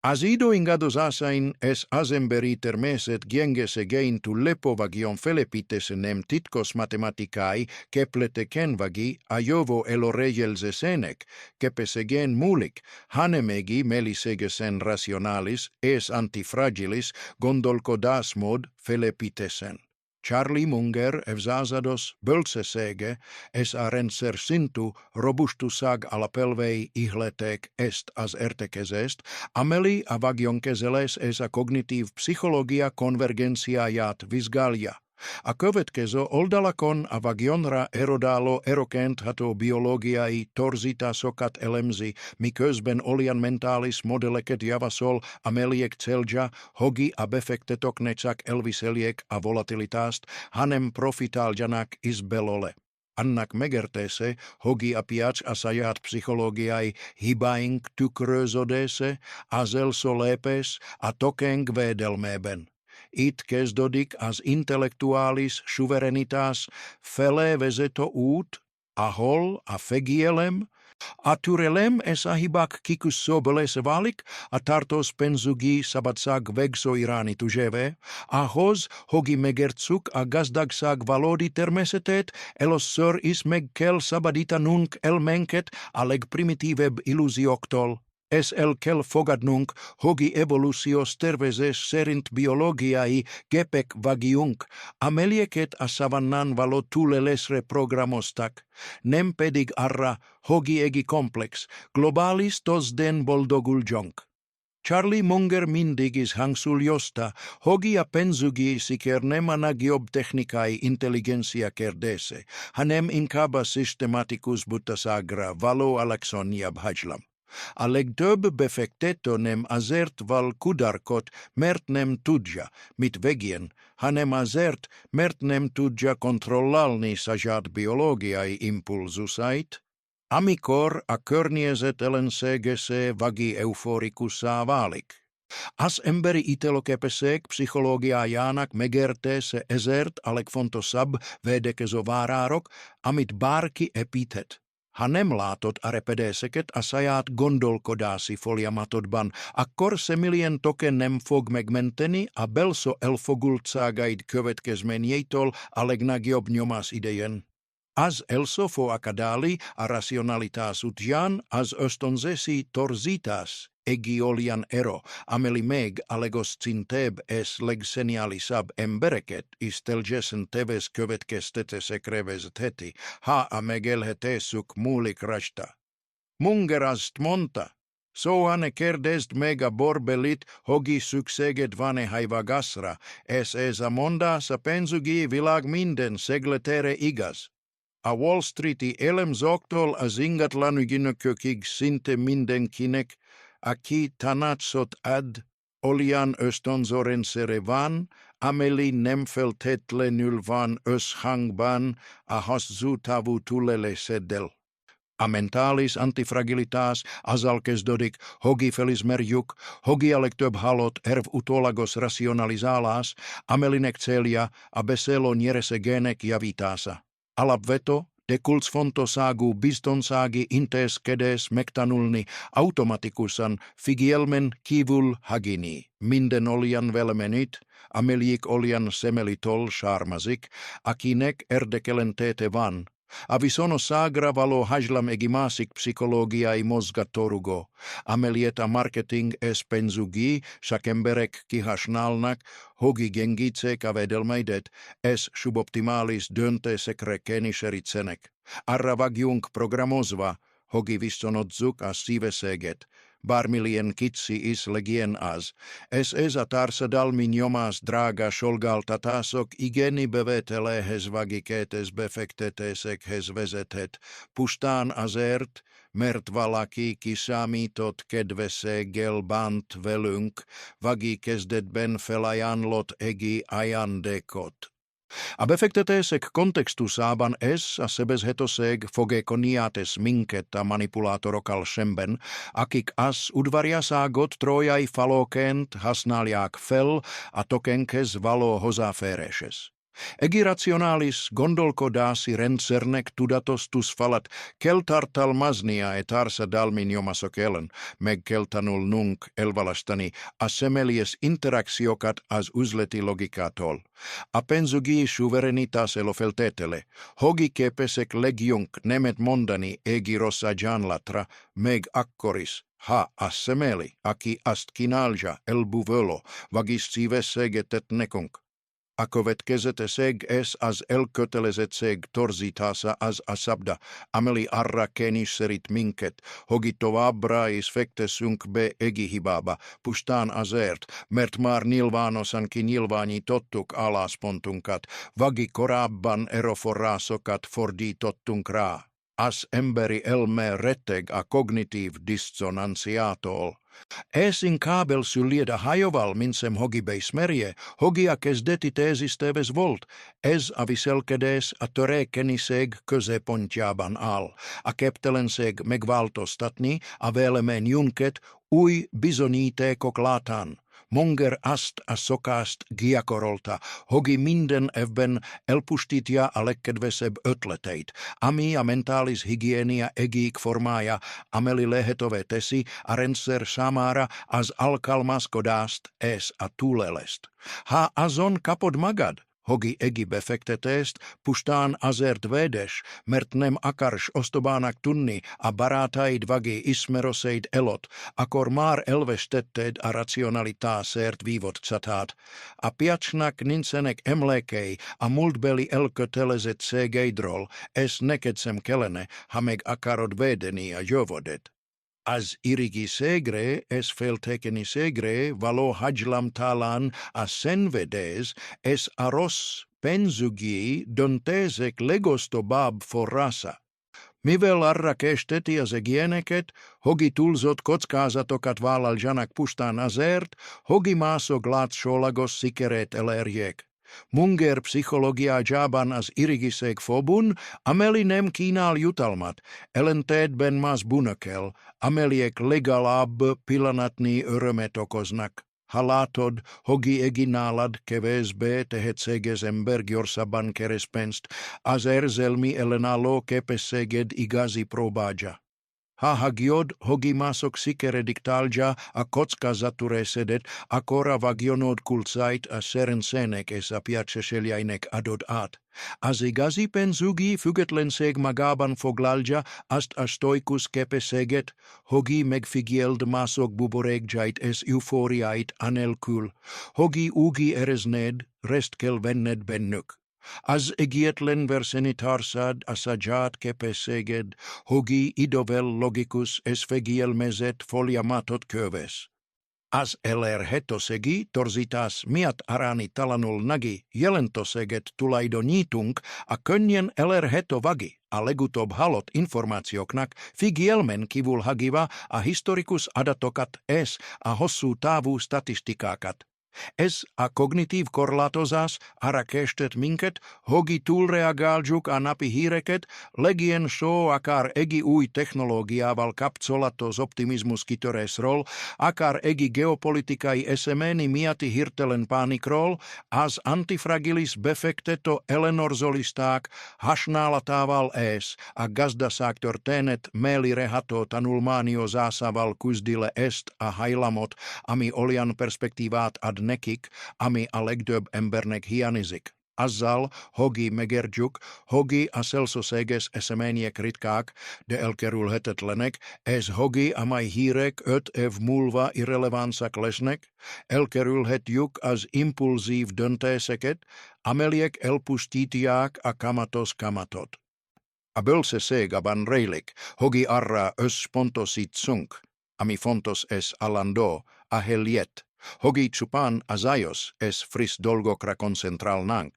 Asido ingado asain es asemberiter meset giengese gein tu lepo vagion felepitese nem titkos mathematicae keplete ken vagi aiovo eloregelse senek, kepese gen mulik, hanemegi melisegesen rationalis es antifragilis gondolko dasmod felepitesen. Charlie Munger evzazados bölsesege es arenser sintu robustus sag ala pelvei ihletek est as ertekes est, ameli avagionkezeles es a cognitiv psychologia convergencia jat visgalia. A következo oldalakon avagionra erodalo erokent hato biologiai torzita sokat elemzi, miközben olian mentalis modeleket javasol ameliek celja, hogi abefektetok necak elviseliek a volatilitast, hanem profitaljanak isbelole. Annak megertese, hogi apiac asajat psychologiai hibaing tykrözodese, azelso lepes, a tokeng vedelmeben. It kesdodik as intellectualis suverenitas fele vezeto ut, ahol a fegielem, aturelem es ahibak kikus sobeles valik, a tartos penzugi sabatsag vegso irani tujeve, ahos hogi megertsuk a gazdagsag valodi termesetet, elos sör is megkel sabadita nunc elmenket aleg primitiveb illusioktol. Es el kel fogadnunc hogi evolutio sterveses serint biologiai gepec vagiunc, amelieket a savannan valo tulelesre programostak, nem pedig arra hogi egi complex, globalis tos den boldoguljonc. Charlie Munger mindigis hangsuljosta, hogi a penzugi sicer nem anagiob technicae intelligentia cerdese, hanem incaba systematicus butasagra valo alaxoniab hajlam. Alegdob befecteto nem azert val kudarkot mert nem tudja, mit vegien, hanem azert mert nem tudja kontrollalni sajat biologiai impulsusait, amikor a környezet elensegese vagi euphorikusa valik. As emberi itelokepesek psychologiájának megértése ezért aleg fontosabb védekező várárok, amit bárki epíthet. Ha nem látott a repedéseket a saját gondolkodási folyamatodban, akkor semilyen token nem fog megmenteni a belső elfogultságaid következményeitől a legnagyobb nyomás idején. Az elszofo akadali a racionalitás útján az ösztönzési torzítás egiolian ero, ameli meg alegos cinteb es legsenialisab embereket istelgesen teves következtetések revezetheti, ha a megelhetésük múlik rajta. Munger azt mondta, szóhane kérdezd meg a borbelit, hogi szükséged van-e hajvagászra, ez a mondász a pénzügyi világ minden szegletere igaz. A Wall Streeti elemzoktól az ingatlan ügynökökig szinte mindenkinek, aki tanácsot ad, olyan ösztönzőrendszere van, amely nem feltétlenül van összhangban a hosszú távú túléléseddel. A mentális antifragilitás azzal kezdődik, hogi felismerjük, hogi a legtöbb halott erv utólagos racionalizálás, amelinek célja a beszélő nyereségének javítása. Alapvető, de kulcsfontosságú biztonsági intézkedés megtanulni automatikusan figyelmen kívül hagyni minden olyan velemenit, amelyik olyan szemelitől származik, akinek érdekellentéte van. A viszonosságra való hajlam egi másik pszichológiai mozgatórugó, amelyet a marketing és pénzügyi szakemberek kihasználnak, hogi gyengítsék a védelmeidet, és suboptimális döntésekre kényszerítsenek. Arra vagyunk programozva, hogi viszonozzuk a szívességet, bármilyen kicsi is legyen az, és ez a társadalmi nyomás drága szolgáltatások igeni bevételéhez vagikétes befektetésekhez vezethet, pusztán azért, mert valaki kiszámított kedvességgel bánt velünk, vagi kezdetben felajánlott egi ajándékot. A befektetések kontextusában ez a sebezhetőség fogékoniát és minket a manipulátorokkal szemben, akik az udvariasságot trójai falóként használják fel a tokenkhez való hozzáféréshez. Egi rationalis gondolko daasi rentsernec tudatos tus falat keltartal masnia et arsa dalmin jomasokelen, meg keltanul nunc elvalastani assemelies interactiocat as usleti logicatol. Apensugi suverenitas elofeltetele, hogi kepesec legiunc nemet mondani egi rossa janlatra, meg accoris, ha assemeli, aki ast kinalja el buvelo, vagis cives seget et necunc. Acovet kesete seg es as elköteleset seg torsitasa as asabda, ameli arra kenisserit minket, hogito abrais fecte sunk be egihibaba, pustaan azert, mert mar nilvanosan kinilvani tottuk alas pontunkat, vagi korabban eroforasokat fordi tottunkraa. As emberi elme reteg a cognitiv dissonantiatol. Es in kabel sulieda hajoval minsem hogi beis merie, hogia kes detitesis teves volt, es aviselkedes a töre keniseg köse pontiaban al, a keptelen seg megvaltostatni, a velemen junket, ui bisonite koklatan. Monger ast a sokast giakorolta, hogi minden evben elpustitia alekedveseb ötleteit, ami a mentalis hygienia egiik formaja, ameli lehetove tesi, a renser samara as alkalmas kodast es a tulelest. Ha azon kapod magad, hogi egi befektet est, pustaan azert vedes, mertnem akarš ostobanak tunni, a barataid vagi ismeroseid elot, akor mar elvestetted a rationalita sert vivot catat, a piačnak ninsenek emlekei, a multbeli elköteleset segeidrol, es neketsem kelene, hameg akarod vedeni a jovodet. As irigi segre, es feltekeni segre, valo hajlam talan a senvedes, es aros pensugi dontesek legosto bab forrasa. Mivel arra kestetias egieneket, hogi tulzot kotskasatokat valal janak pustaan azert, hogi maaso glat sholagos sikeret elerjek. Munger psychologia jaban as irigiseg phobun, amelinem kinal jutalmat, elented ben mas bunakel, ameliek legalab pilanatni örömetokosnak. Halatod, hogi eginalad kevesbe tehetseges embergjorsaban kerespenst, as erzelmi elenalo kepeseged igazi probaja. Ha hagiod hogi masok sikere dictalja a kotska zature sedet, akora vagionod kultsait a serensenek es a piaceseliainek adod at. As igazi pensugi fugetlen seg magaban foglalja ast a stoikus kepeseget, hogi megfigield masok buboregjait es euphoriait anelkul, hogi ugi eresned, restkel venned bennuk. As egietlen versenitarsad asajat kepeseged, hogi idovel logicus esfegiel meset foliamatot köves. As eler hetosegi torzitas miat arani talanul nagi jelentoseget tulaido nitung a könjen eler heto vagi, a legutob halot informatioknak figielmen kivul hagiva a historikus adatokat es a hossu tavu statistikakat. Es a cognitiv korlatosas ara kestet minket, hogi tulreagaljuk a napi hireket, legien show akar egi ui technologia val kaptsolatos optimismus kitores rol, akar egi geopolitikai esemeni miati hirtelen panikrol, as antifragilis befekteto elenorzolistak, hasnaalataval es, a gazdasaktor tenet meli rehato tanulmanio zasaval kuzdile est a hailamot, ami olian perspektivat ad nekik, ami alegdöb embernek hianizik. Azzal, hogi megerjuk, hogi a selsoseges esemeniek ritkák, de elkerül hetetlenek, es hogi amai hírek öt ev mulva irrelevansak lesnek, elkerül hetjuk as impulsív döntéseket, ameliek elpustitiák a kamatos kamatot. A bölse seg aban reilik, hogi arra ös pontosit sunk, ami fontos es alando, a heliet, hogi chupan azaios es fris dolgokra concentral nank.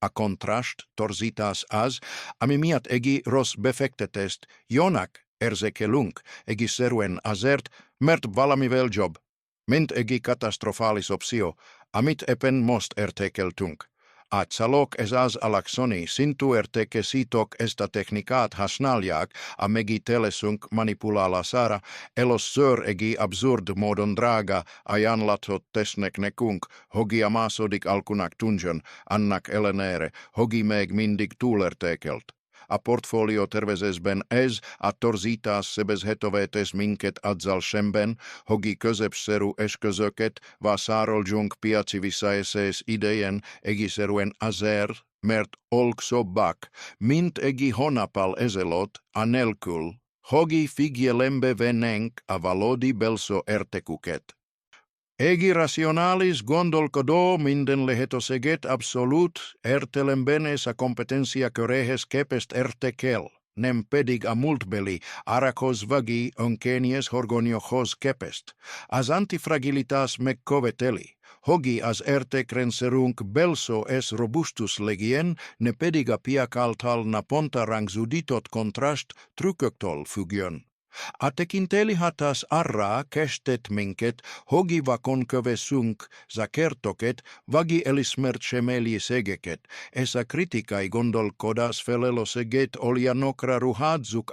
A contrast torzitas as, ami miat egi ros befektetest, jonak erzekelunk, egi seruen azert, mert valami vel job. Mint egi katastrofalis opsio, amit epen most ertekeltunk. Atsalok esas alaksoni sintuerte kesitok esta teknikat hasnaljak a megi telesunk manipulala sara elos sör egi absurd modon draga ajan latot tesnek nekunk hogi amasodik alkunak tunjon annak elenere hogi meg mindig tuulertekelt. A portfolio tervezes ben ez a torzitas sebes hetovetes minket adzal shemben, hogi közepseru esközöket, va saaroljunk piaci visaeses idejen egiseruen azer, mert olkso bak, mint egi honapal ezelot, anelkul, hogi figielembe venenk a valodi belso ertekuket. Egi rationalis gondolkodo minden lehetoseget absolut ertelem bene sa competencia corehes kepest ertekel, nem pedig a multbeli arakos vagi onkenies horgoniojos kepest, as antifragilitas mec coveteli, hogi as erte crenserunk belso es robustus legien, ne pediga piakaltal na ponta rangzuditot contrast truköktol fugion. Atekinteli hatas arra kestet minket, hogi vakon sunk, za kertoket, vagi elismert shemeli segeket, esa kritikai gondol kodas felelo seget olianokra ruhadzuk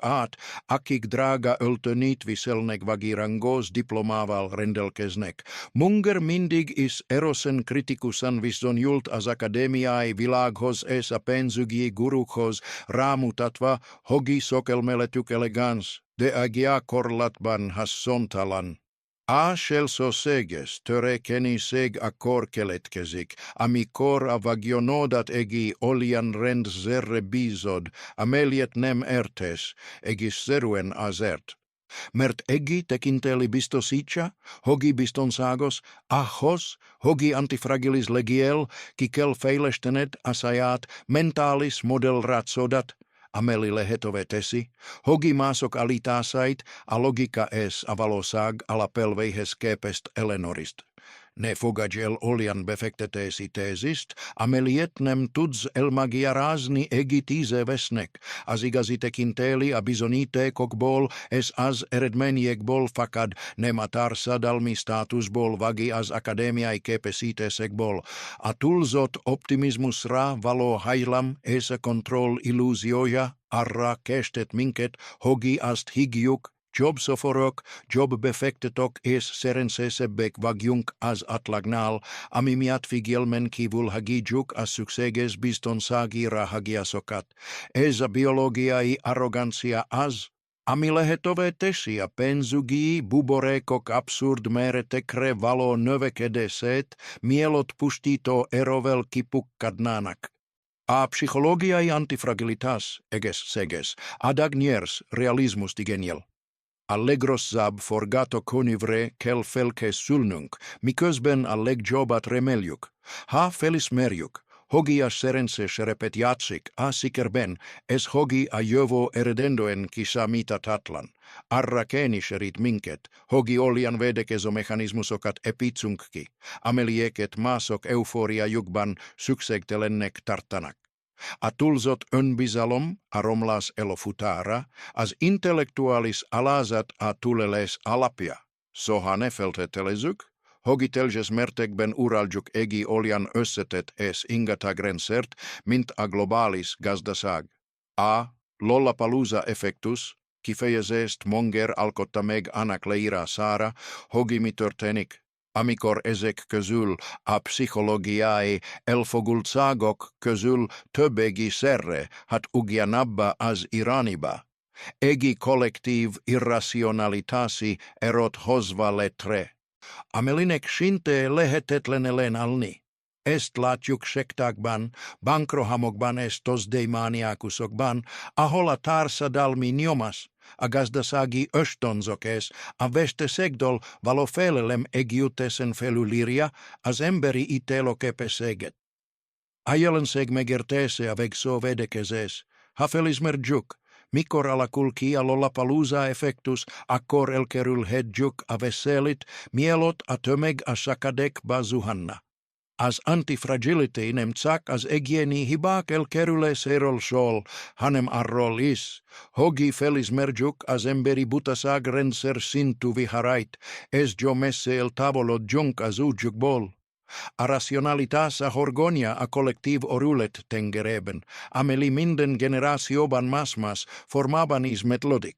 akik draga öltönit viselnek vagi rangos diplomaval rendelkeznek. Munger mindig is erosen kritikusan vison jult as akademiai vilaghos esa penzugi gurukhos ramutatva, hogi sokelmeletuk elegans. De agia korlatban hassontalan. A shelso seges, töre keni seg a korkeletkezik, amikor a vagionodat egi olian rend zerre bizod, ameliet nem ertes, egis seruen azert. Mert egi tekinteli bistosicia, hogi bistonsagos, ahos, hogi antifragilis legiel, kikel feilestenet asajat, mentalis model ratsodat, ameli lehetovetesi, hogi masok alitasait, a logika es avalosag ala pelveihes kepest elenorist. Ne fogagel olian befektetesi tesist, amelietnem tuds elmagia razni egitize vesnek, as igazitekinteli a bisonite kokbol es as eredmeniek bol fakad, nem atarsa dalmi status bol vagi as akademiai kepesite segbol, a tulzot optimismus ra valo hailam esa kontrol illusioja, arra kestet minket, hogi ast higiuk, job soforok, job befektetok es serensesebek vagiunk as atlagnal, amimiat figielmen kivul hagijuk as sukseges biston sagi rahagia sokat. Esa biologiai arrogancia as, amilehetove tesia penzugi buborekok absurd mere tekre valo növekedeset, mielot pustito erovel kipukkadnanak. A psychologiai antifragilitas, eges seges, adagniers realismus digeniel. Allegros sab forgato conivre quel felce sulnunc, micosben alleg jobat remeliuc, ha felis meriuc, hogi a serense repetiatsic, a sicerben, es hogi a iovo eredendoen kisa mita tatlan, arra kenisherit minket, hogi olian vedekeso mechanismus okat epitsunkki, amelieket masok euforia jugban suksegtelennek tartanak. A tulzot önbisalom aromlas elofutara, as intellectualis alazat a tuleles alapia, sohane feltetelezuk, hogitelges mertekben uraljuk egi olian össetet es ingatagrencert, mint a globalis gazdasag. A Lollapalooza effectus, kifejezest monger alkottameg anak leira saara, hogi mitörtenik, amikor ezek közül a pszichológiai elfogultságok közül többegi szerre hat ugyanabba az irányba. Egi kollektív irrationalitasi erot hozva letre. Amelinek sinte lehetetlenelen alni. Est látjuk sektákban, bankrohamokban est tosdeimaniakusokban, ahol a társadalmi nyomás, a gazdasági ösztönzökes, a vesztesegdol való félelem együttesen felülírja az emberi ítélőképességet. A jelenség megértése a végszó védekezés, ha felismerjük, mikor alakul ki a Lollapalooza effektus, akkor elkerülhetjük a veszelit, mielőtt a tömeg a sakadékba zuhanna. Az antifragility nem csak az egyéni hibák elkerüléséről szól, hanem arról is, hogi felismerjük az emberi butaságrendszer szintű viharait, ez jo messze el távolodjunk az útjukból. A rationalitas a horgonia a collectiv orulet tengereben, ameli minden generatioban masmas formabanis metlodik.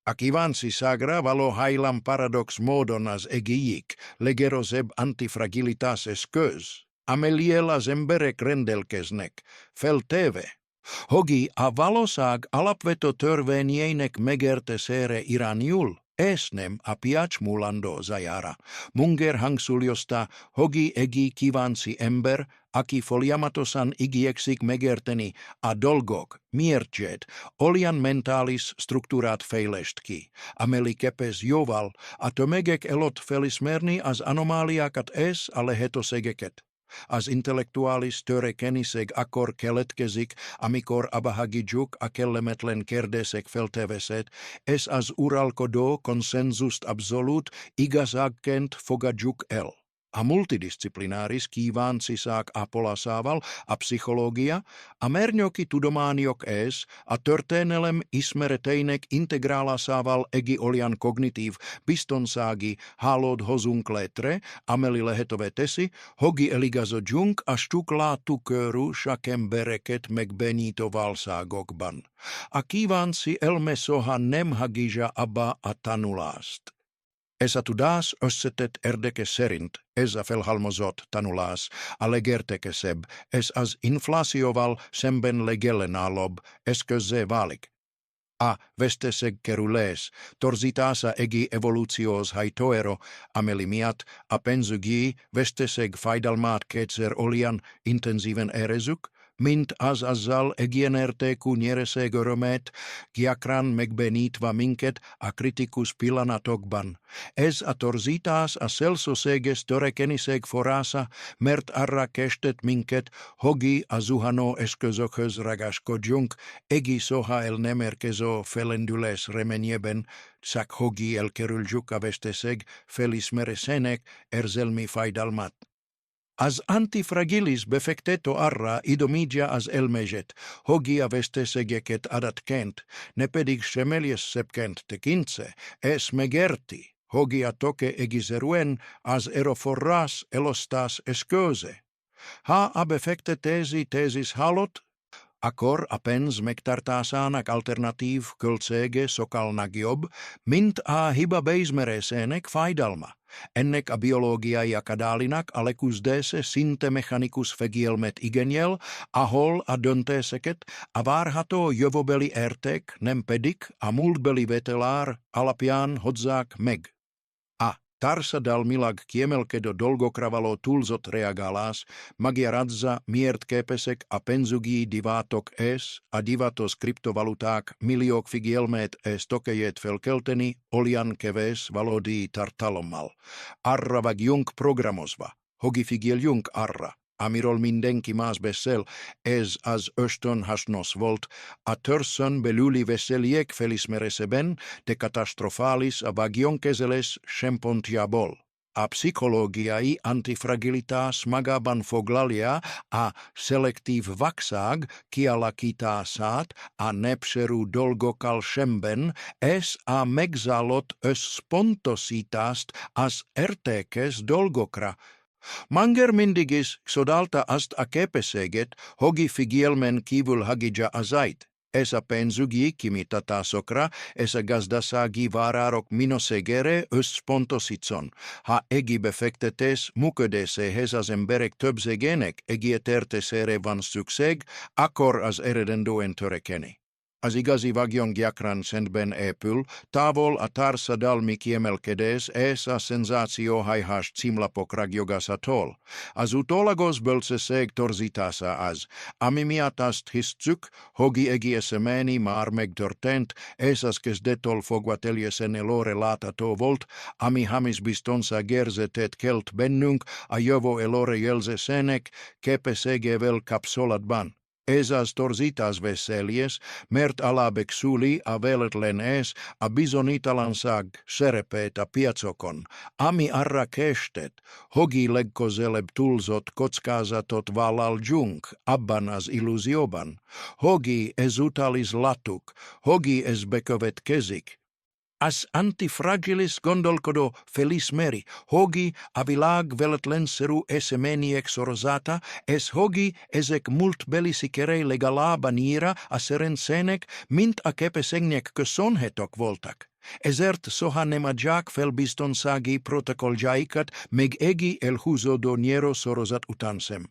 Akivansi sagra valo hailam paradox modonas egiik, legeros eb antifragilitas eskös, amelielas emberek rendelkesnek, felteve. Hogi a valosag alapveto törvényének megértesére irányul, esnem a piacmulando zajara. Munger hangsuljosta hogi egi kivansi ember, aki foliamatosan igieksik megérteni a dolgok, miertjet, olian mentalis strukturat feilestki, ameli kepes joval, a tömegek elot felismerni as anomaliakat es ale hetosegeket. As intellektualis törekeniseg akor keletkezik, amikor abahagijuk a kellemetlen kérdések felteveset, es as uralkodó konsensust absolut igazságként fogadjuk el. A multidisciplinaris kívánsiság a polasával, a pszichológia, a mernyoki tudományok es, a történelem ismereteinek integrálasával egi olian kognitív biztonsági hálód hozunk létre, ameli lehetővé teszi, hogi eligazodjunk a stukláttukörű sakembereket megbenító valságokban. A kívánsi elmesoha nem hagija abba a tanulást. Esa tudas összetett érdeke szerint ez a felhalmozott tanulás a legértekesebb, ez az inflációval szemben legellenállóbb eszközzé válik. A veszteseg kerülés, torzítása egi evolúcióz hajtóero, ameli miatt a pénzügyi veszteseg fájdalmát kétszer olian intenzíven érezzük, mint az azzal egyenértékű nyereség örömét, gyakran megbenítva minket a kritikus pillanatokban. Ez a torzítás a szélsőséges törekeniség forrása, mert arra kestet minket, hogi a zuhanó eszközökhöz ragaszkodjunk, egi soha el nem érkező felendülés reményében, csak hogi elkerüljük a veszteség felismerésének érzelmi fájdalmat. Az antifragilis befektető arra idomidja az elmézet, hogi a vesztesegeket adatként, ne pedig semmeljessebbként tekintse, es megérti, hogi a toke egizeruen az eroforras elostas eszköze. Ha a befektetési tesis halot, akkor a pénz megtartásának alternatív költsége sokkal jobb, mint a hiba beismerésének fájdalma. Ennek a biológiai akadálinak a leküzdése szinte mechanikus fegyelmet igényel, ahol a döntéseket a várható jövőbeli érték, nem pedig a múltbeli vételár alapján hozzák meg. A társadalmilag kiemelkedő dolgokra való túlzott reagálás magyarázza, miért képesek a pénzügyi divátok és a divatos kriptovaluták milliók figyelmét és tokejét felkelteni olian kevés valódi tartalommal. Arra vagyunk programozva, hogi figyeljünk arra, amiről mindenki más beszél, ez az ösztönhasznos volt, a törzsön belüli veszélyek felismerésében, de katasztrofális a vagyonkezelés szempontjából. A pszichológiai antifragilitás magában foglalja a szelektív vakság kialakítását a népszerű dolgokkal szemben, és a megzállott összpontosítást az értékes dolgokra. Manger mindig is sodalta azt a képességet, hogi figyelmen kívül hagyja a zajt. Ez a pénzügyi kimutatásokra, ez a gazdasági várárok minőségére összpontosítson. Ha egi befektetés működéséhez az emberek többségének egyetértésére van szükség, akkor az eredendően törekeni. Az igazi vagyon gyakran szentben épül, távol a társadalmi kiemelkedés és a szenzációhajhás címlapok ragyogásától. Az utólagos bölcsesség torzítása az, ami miatt azt hisztük, hogi egészemény már megtörtént, és az kezdettől fogva teljesen előre látható volt, ami hamis biztonságérzetet kelt bennünk a jövő előre jelzésének képességével kapcsolatban. Ez az torzítás veszélyes, mert alábecsüli a véletlen és a bizonytalanság szerepét a piacokon, ami arra kestet, hogi legközelebb túlzott kockázatot vállaljunk abban az illúzióban. Hogi ezúttal is láttuk, hogi ez bekövetkezik. as antifragilis gondolcodo felis meri, hogi avilag velet lenseru esse ex orosata, es hogi esec mult bellicicere legala banira asseren senec, mint acepe segnek que son hetok voltac. Esert soha nemagiac fel biston sagi protocol jaicat, meg egi el huso doniero sorosat utansem.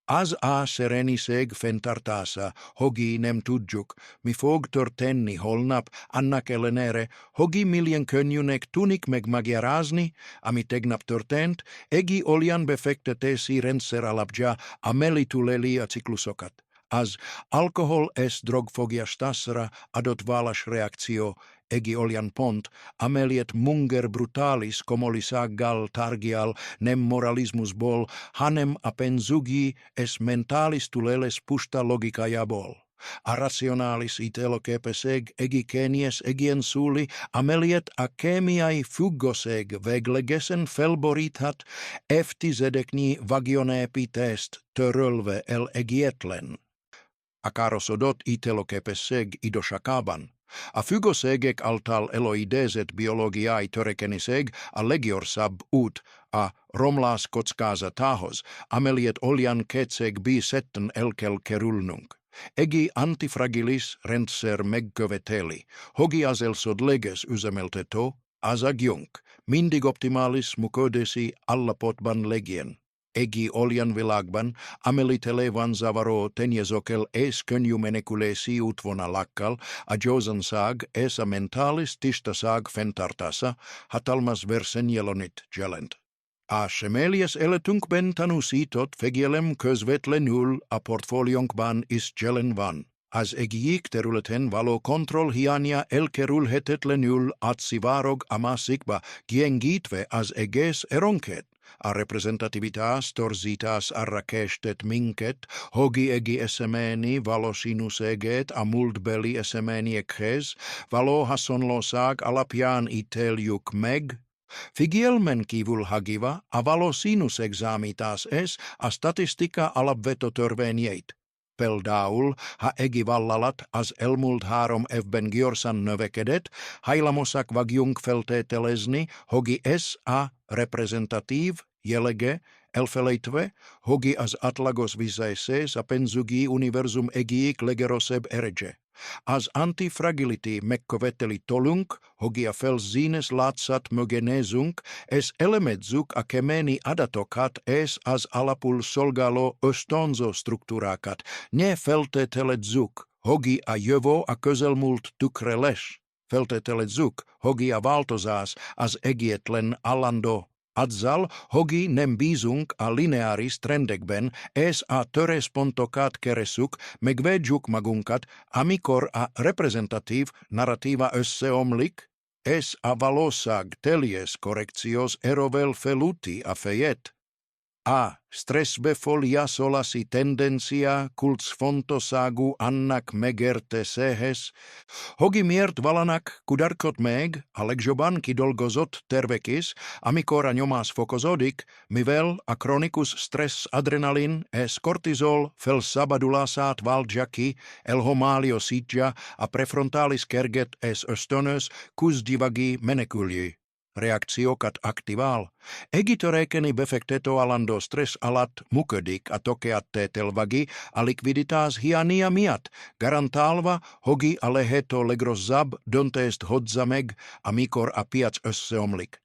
As a serenis eg fentartasa, hogi nem tudjuk, mi fog tortenni holnap, annak elenere, hogi milien könjunek tunik meg magiarasni, ami tegnap tortent, egi olian befectetesi renser alabja, amelituleli a ciclusocat. As alkohol es drogfogiastasra adot valas reactio, egi olian pont, ameliet munger brutalis comolisagal targial nem moralismus bol, hanem apenzugi es mentalis tuleles pusta logicaia bol. A rationalis itelo cepeseg egi kenies egien suli, ameliet akemiai fuggoseg veglegesen felboritat, eftis edecni vagione epitest törölve el egietlen. Akarosodot itelo cepeseg idoshakaban. A fugosegek altal eloideset biologiae törekeniseg a legior sab ut a romlas kotskaza tahos ameliet olian ketseg bi setten elkel kerulnunk. Egi antifragilis rentser megköveteli, hogi asel sodleges usemelteto, asagiunk, mindig optimalis mucodesi alla potban legien. Egi olian vilagban, amelitelevan zavaro tenjesokel es könjumenekulesi utvona lakkal, a josan sag esa mentalis tista sag fentartasa, hatalmas versenjelonit gelent. A semelias eletunk ben tanusitot fegielem kösvetle nul a portfolionkban is gelen van. As egiik teruleten valo kontrol hiania elkerul hetetle nul at sivarog amasikba giengitve as eges eronket. A representativitas torsitas arrakestet minket, hogi egi esemeni valo sinus eget a mult belli esemeni ekhes, valo hasonlo sag alapian iteliuk meg, figielmen kivul hagiva a valo sinus examitas es a statistika alabveto törvenieit. Peldaul ha egi vallalat as elmult harom evben giorsan növekedet, hailamosak vagiunk feltetelesni, hogi es a representativ, jelege, elfeleitve, hogi as atlagos visaeses a penzugi universum egiik legeroseb erege. As antifragility mekkoveteli tolunk, hogia fels zines latsat mögenesunk, es elemedzuk a kemeni adatokat es as alapul solgalo östonzo strukturakat, ne felte teledzuk, hogi a jövo a közelmult tukreles. Felte teledzuk, hogi a valtozas as egietlen allando. Adzal hogi nem bisunk a linearis trendegben es a töres pontokat keresuk megvedjuk magunkat amikor a representativ narrativa össeomlik es a valosag telies correctios erovel feluti a feiet. A stressbe folia solasi tendencia cults fontosagu annak megerte sehes, hogi miert valanak kudarkot meg, alekjoban kidolgozot tervekis, amikor aniomas fokozodik, mivel a chronicus stress adrenalin es cortisol fel sabadulasat valjaki, el homalio sitja, a prefrontalis kerget es östonös kus divagi menekulji. Reaktiokat aktival. Egitorekeni befekteto alando stress alat muködik a tokeatte telvagi a liquiditas hiania miat, garantalva hogi aleheto legrozab donteest hodzameg amikor a piac össeomlik.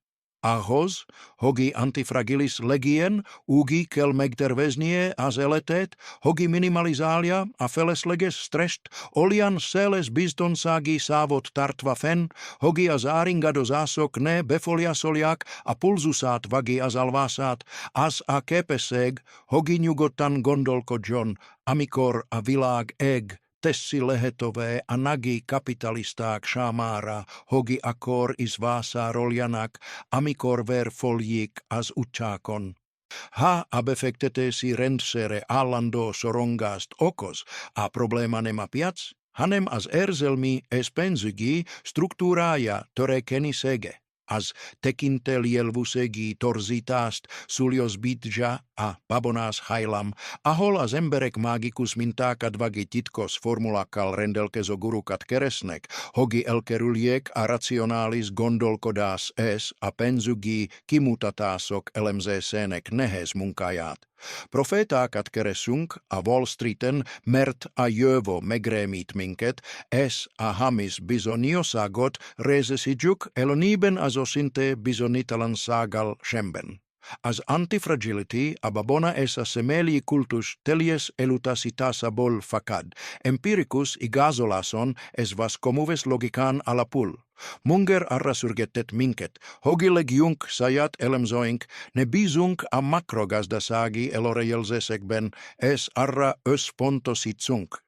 Ahos, hogi antifragilis legien, ugi kel megtervesnie as eletet, hogi minimalisalia, a feles leges strest, olian seles biston sagi savot tartva fen, hogi as aringados asok ne befolia soliak, a pulzusat vagi as alvasat, as a kepeseg, hogi nyugotan gondolko John, amikor a vilag eg, tessi lehetove anagi kapitalisták sámára, hogi akor is vásár oljanak, amikor ver foljik az utcákon. Ha a befektetesi rendsere allando sorongast okos, a problema nema piac, hanem az érzelmi és pénzügyi struktúrája törekeni sege. as tekintel jelvusegi torzitást sulios bidja a babonás hailam, ahol as emberek magicus mintákat vagi titkos formulakal rendelkezo gurukat keresnek, hogi elkeruliek a rationalis gondolkodás es a penzugi kimutatások elemzésének nehez munkáját. Profétákat keresünk a Wall Streeten, mert a jövő megrémít minket, es a hamis bizonioságot rézesítsük, eloniben az osinte bizonytalan szágal semben. Az antifragility a babona es a semeli kultus telies elutasitasabol fakad, empiricus igazolason es vas comuves logikan alapul. Munger arra surgetet minket, hogileg junk sajat elemzoink, ne bizunk a makrogazdasági elorejelzesekben, es arra öspontositsunk.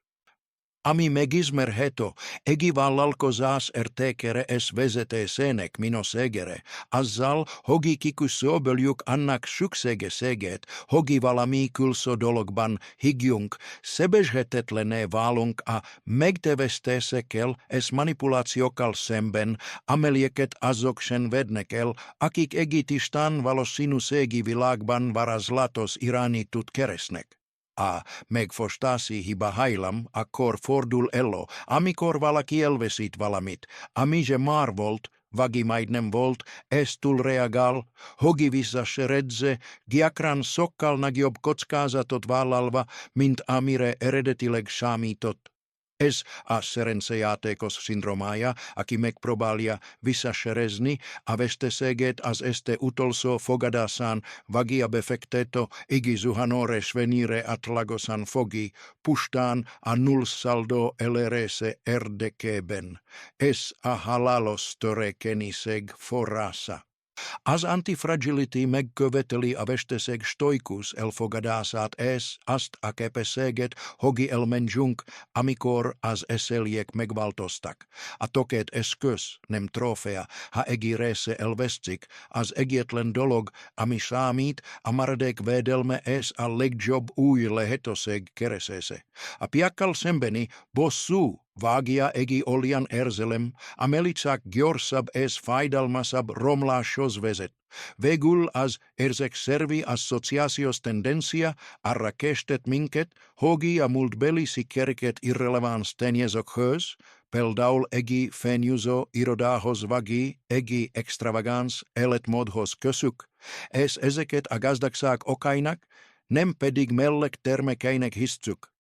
Ami megismer heto, egi vallalkozás ertekere es vezetésének minosegere, azzal hogi kikussoböljük annak szükségeséget, hogi valami külső dologban higgyünk, sebezhetetlené válunk a megtévesztésekkel es manipulációkkal szemben, amelyeket azok szenvednek el, akik egi tisztán valószínűségi világban varázslatos irányítót keresnek. A megfostási hiba hajlam, akkor fordul ello, amikor valaki elveszít valamit, amiže már volt, vagi majdnem volt, ez túl reagál, hogi visszaseredze, gyakran sokkal nagyobb kockázatot vállalva, mint amire eredetileg számított. Ez a szerencsejátékos szindrómája, aki megpróbálja visszaserezni a veszteséget az este utolsó fogadásán, vagia befektető igi zuhanores venire atlagosan fogi, puštán a null saldo elerese erdekében. Ez a halálos törekeniség forrása. Az antifragility megköveteli a veszteség stoikus elfogadását es azt a képességet, hogi elmenjünk, amikor az esélyek megváltoztak. A toket eszköz, nem trófea, ha egi része elvesztik, az egyetlen dolog, ami számít, a maradék védelme es a legjobb új lehetőség keresése. A piakkal szembeni bosszú vágia egi oljan erzelem, a melicák gyorsabb es fájdalmasabb romláshoz vezet. Végül az érzek szervi associációs tendencia arra kestet minket, hogi a múltbeli sikereket irreleváns tényezőkhöz, például egi fényűző irodához vagi, egi extravagans életmódhoz köszük, és ezeket a gazdagság okainak, nem pedig mellek termékeinek hisztük.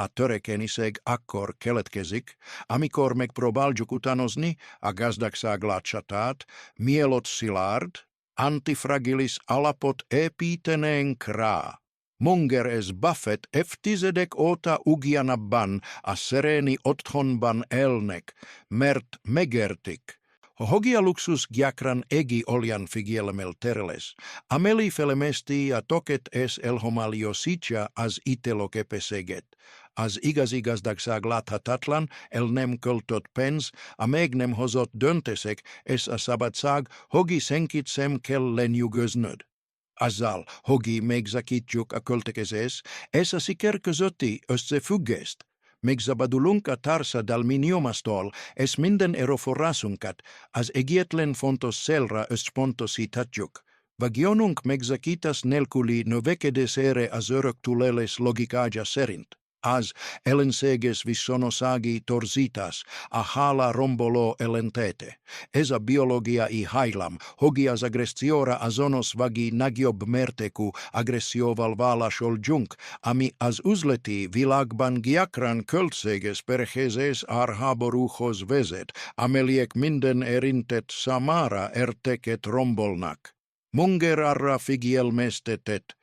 A törekeniség akkor keletkezik, amikor megpróbáljuk utánozni a gazdagság látszatát, mielőtt szilárd, antifragilis alapot építenénk rá. Munger és Buffett évtizedek óta ugyanabban a szeréni otthonban élnek, mert megértik. Hogi a luxus gyakran egi oljan figyelemmel terelés. Ameli felemesti a toket es elhomaliosítja az ítélőképességet. Az igazi gazdagság láthatatlan, el nem költött pénz, a meg nem hozott döntések, és a szabadság, hogi senkit sem kell lenyűgöznöd. Azzal, hogi megszakítjuk a költekezés, és a siker közötti összefüggést. Megszabadulunk a társadalmi nyomasztól, és minden erőforrásunkat az egyetlen fontos célra összpontosíthatjuk. Vagyonunk megszakítás nélküli növekedésére az örök túlélés logikája szerint. Az ellenséges viszonossági torzítás, a hála romboló ellentete. Ez a biológiai hajlam, hogi az agresszióra azonos vagi nagyobb mértékű agresszióval válaszoljunk, ami az üzleti világban gyakran költséges perhezés árháborúhoz vezet, amelyek minden érintett számára értéket rombolnak. Munger arra figyelmeztetett,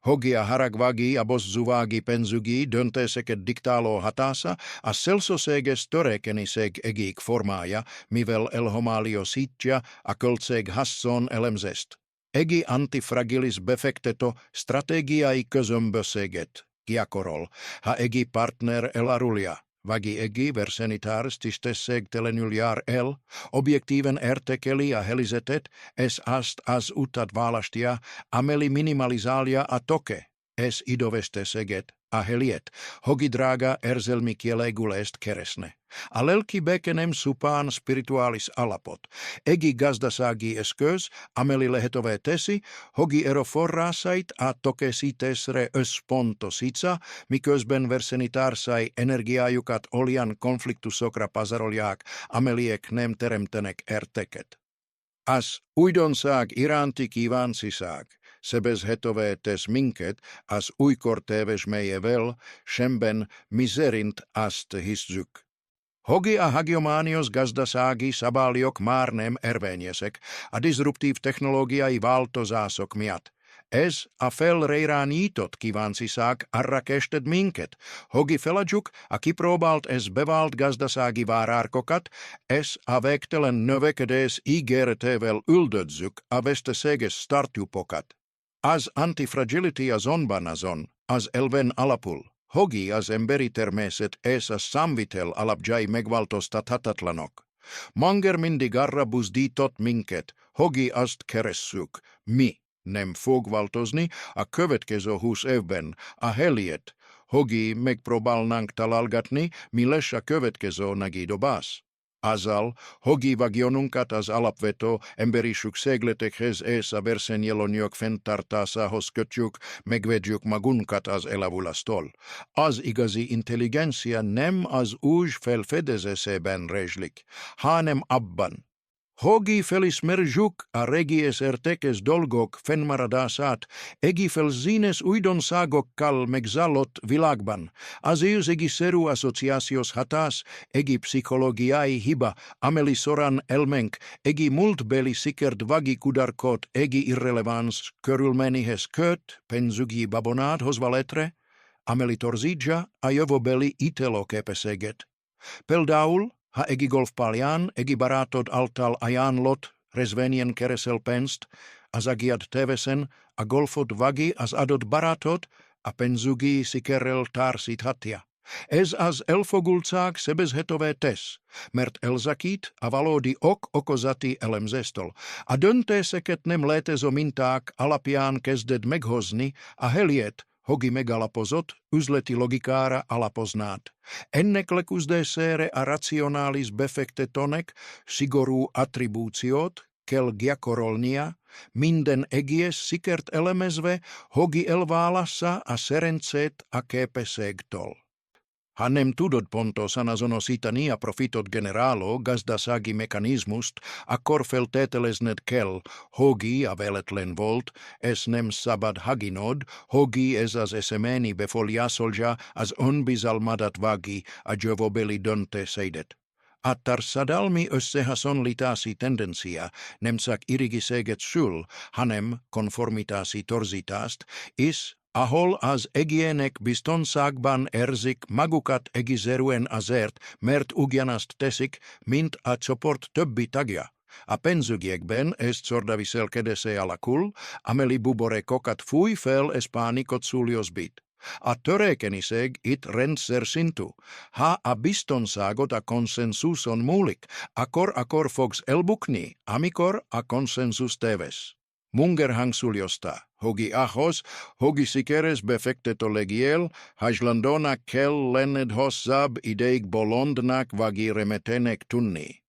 hogi a haragvagi a bosszúvági pénzügyi döntéseket diktáló hatása a szélsőséges törekeniség egyik formája, mivel elhomaliosítja a költség-haszon elemzést. Egi antifragilis befektető stratégiai közömbösséget gyakorol, ha egi partner elarulja. Vagi egi versenitars tisztességtelenül jár el, objektíven értékeli a helyzetet, és azt az utat választja, amely minimalizálja a toke, és időveszteséget. a heliet, hogi draga erzelmi kielegu est keresne. Alelki bekenem supaan spiritualis alapot, egi gazdasagi eskös, ameli lehetove tesi, hogi eroforrasait a tokesitesre ösponto sitsa, mikösben versenitarsai energiajukat olian konfliktusokra pazaroljak, ameliek nem teremtenek erteket. As uidonsaag iranti kivansisaag, sebes hetove tes minket, as uikorteves meievel, shemben miserint ast hiszyk. Hogi a hagiomanios gazdasági sabáliok már nem ervényesek, a disruptív technológiai változások miatt. Ez a felreirányított kíváncsiság arra kezdett minket. Hogi feladjuk a kipróbált ez bevált gazdasági várárkokat, ez a végtelen növekedés ígéretével üldözzük a veszteséges startupokat. Az antifragility azonban azon, az elven alapul. Hogi az emberi természet ez a számvitel alapjai megváltoztathatatlanok. Manger mindig arra buzdított minket, hogi azt keresszük, mi nem fog változni a következő 20 évben, a heliet, hogi megpróbálnánk találgatni, mi lesz a következő nagyidobás. Azzal, hogi vagyonunkat az alapvető emberi szükségletekhez és a versenyelőnyök fenntartásához kötjük, megvédjük magunkat az elavulástól. Az igazi intelligencia nem az új felfedezésében rejlik, hanem abban. Hogi felismerjük a regies értékes dolgok fennmaradását, egi felszínes újdonságokkal megzálott világban, azért egi szerű asszociációs hatás, egi pszichológiai hiba, ameli soran elmenk, egi múltbeli sikert vagi kudarkot, egi irreleváns körülményhez köt, pénzügyi babonádhoz valetre, ameli torzítsja a jövőbeli ítélőképességet. Például, ha egi golfpállyán, egi barátod által ajánlott rezvenien keresel pénzt, az agiad tévesen, a golfot vagi az adott barátod, a pénzügyi sikerrel társíthatja. Ez az elfogultság sebezhetové tesz, mert elzakít a valódi okozati elemzéstől. A döntéseket nem létező minták alapján kezded meghozni a heliet, hogi megalapozott, üzleti logikára alapoznát. Ennek leküzdésére a racionális befektetőnek szigorú attribúciót kell gyakorolnia, minden egész sikert elemezve hogi elválassza a szerencsét a képességtől. Ha nem tudod pontosan azonosítani a profitot generáló gazdasági mechanizmust, akkor feltételezned kell, hogi a véletlen volt, ez nem szabad haginod, hogi ez az eseményi befolyásolja az önbizalmadat vagi a jövőbeli döntéseidet. A társadalmi összehasonlítási tendencia nem csak irigiséget szül, hanem konformitási torzítást, és ahol az egyének biztonságban érzik magukat egészszerűen azért, mert ugyanazt teszik, mint a csoport többi tagja. A pénzügyekben ez csordaviselkedése alakul, ameli buborékokat fúj fel és pánikot szúlyosbít. A törékenység itt rendszer szintű. Ha a biztonságot a konszenzuson múlik, akkor fogsz elbukni, amikor a konszenzus téves. Munger hangsúlyozta, hogi ahhoz, hogi sikeres befektető legiel, hajlandónak kell lenned hosszabb ideig bolondnak vagi remetenek tunni.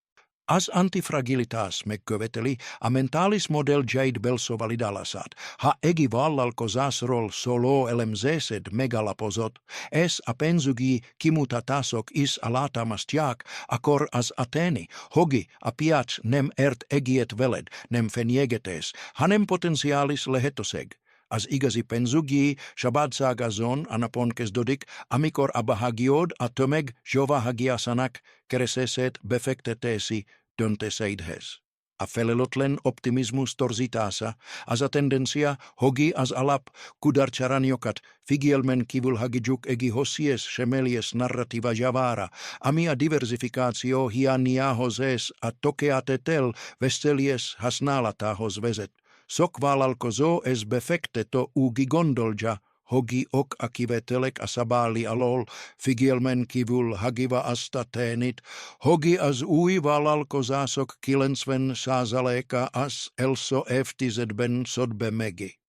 Az antifragilitás megköveteli a mentális modelljaid belszóvalidálását. Ha egi vállalkozásról szóló elemzésed megalapozott, ez a pénzügyi kimutatások is alátámasztják, akkor az aténi, hogi a piac nem ért egiet veled, nem fenyegetés, hanem potenciális lehetőség. Az igazi pénzügyi szabadság azon a napon kezdődik, amikor a bahagiod a tömeg jóváhagiásának keresését befektetési döntéseidhez. A felelőtlen optimizmus torzítása, az a tendencia, hogi az alap kudarcsaranyokat figyelmen kívül hagyjuk egi hossies semelies narratíva javára, ami a diversifikáció hiányához és a tokeatetel veszélyes használatához vezet. Sok vállalkozó és befektető úgy gondolja, hogi ok a kivetelek a szabály alól figyelmen kívül hagyva azt a tényit, hogi az új vállalkozások 90%-a az első évtizedben szedbe megi.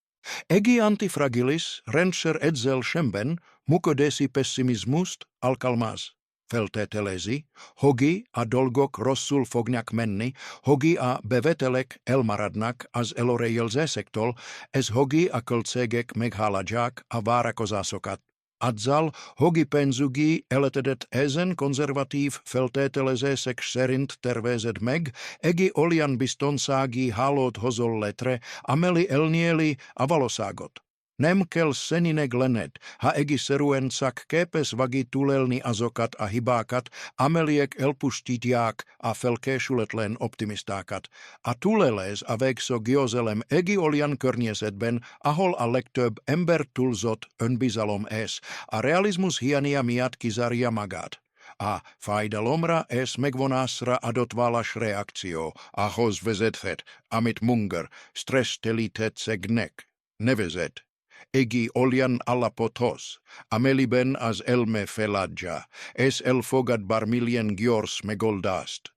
Egi antifragilis renser edzel schemben mucodesi pessimismust alkalmas. Feltetelesi, hogi a dolgok rossul fognak menni, hogi a bevetelek elmaradnak as elorejelzesektol, es hogi a koltsegek meghalajak a varakozasokat. Adzal hogi penzugi eletedet ezen konservativ feltetelesesek serint tervezed meg, egi olian bistonsagi halot hozol letre, ameli elnieli avalosagot. Nemkel senine glenet, ha egi seruensak kepes vagi tulelni azokat a hibákat, ameliek elpustitiak a felkesuletlen optimistákat. A tuleles a vegso giozelem egi olian körniesedben, ahol a legtöbb ember tulzot önbizalom es, a realismus hiania miat kizaria magát. A fajdalomra es megvonásra adott válasz reakció, ahhoz vezethet, amit Munger stresstelített szegnek, nevezett. Egi olian alapotos, ameliben as elme feladja, es elfogad barmilien giors megoldast.